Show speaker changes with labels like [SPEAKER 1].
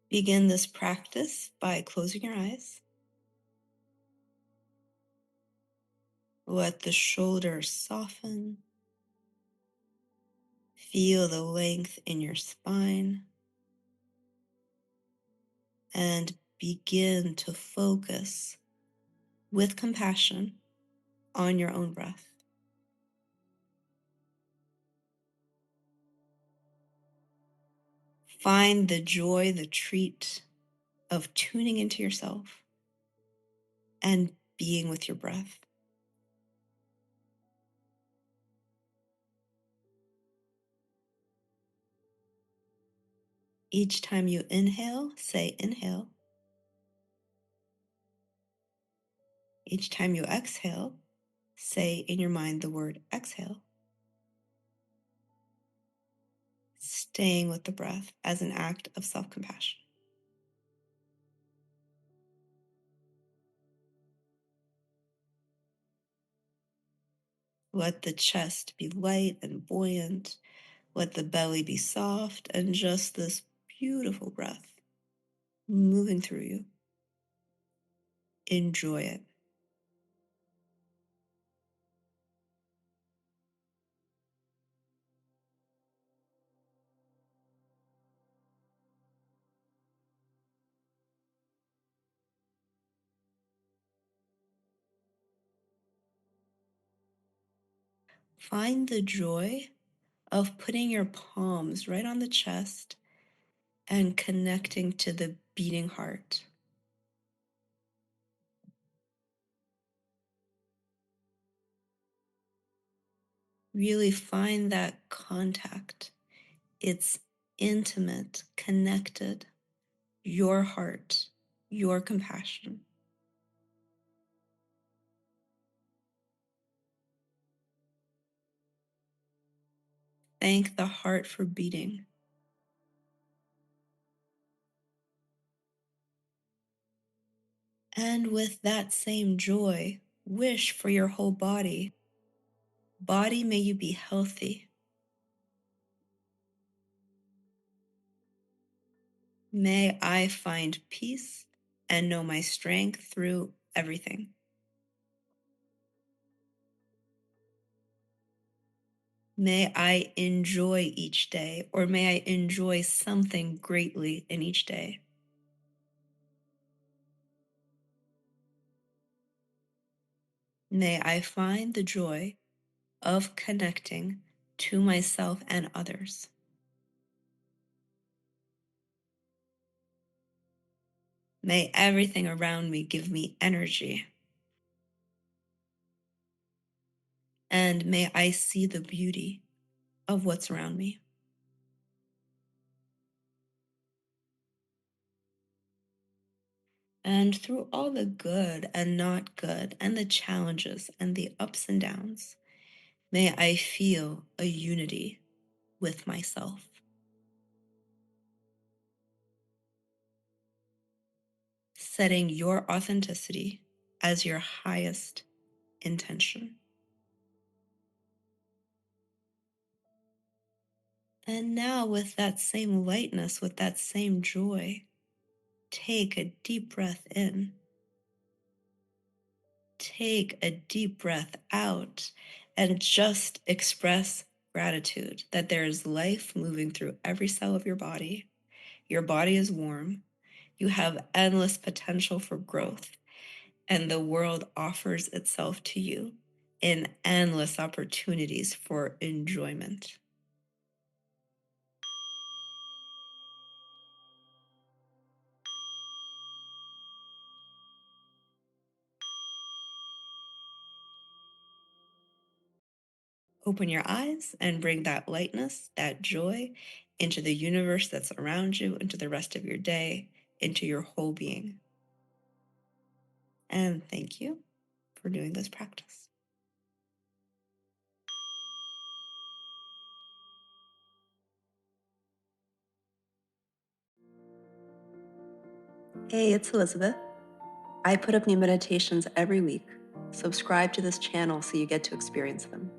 [SPEAKER 1] Begin this practice by closing your eyes. Let the shoulders soften. Feel the length in your spine. And begin to focus with compassion on your own breath. Find the joy, the treat of tuning into yourself and being with your breath. Each time you inhale, say inhale. Each time you exhale, say in your mind the word exhale. Staying with the breath as an act of self-compassion. Let the chest be light and buoyant. Let the belly be soft and just this beautiful breath moving through you. Enjoy it. Find the joy of putting your palms right on the chest and connecting to the beating heart. Really find that contact. It's intimate, connected, your heart, your compassion. Thank the heart for beating. And with that same joy, wish for your whole body. Body, may you be healthy. May I find peace and know my strength through everything. May I enjoy each day, or may I enjoy something greatly in each day. May I find the joy of connecting to myself and others. May everything around me give me energy. And may I see the beauty of what's around me. And through all the good and not good, and the challenges and the ups and downs, may I feel a unity with myself. Setting your authenticity as your highest intention. And now, with that same lightness, with that same joy, take a deep breath in. Take a deep breath out and just express gratitude that there is life moving through every cell of your body. Your body is warm. You have endless potential for growth, and the world offers itself to you in endless opportunities for enjoyment. Open your eyes and bring that lightness, that joy into the universe that's around you, into the rest of your day, into your whole being. And thank you for doing this practice. Hey, it's Elizabeth. I put up new meditations every week. Subscribe to this channel so you get to experience them.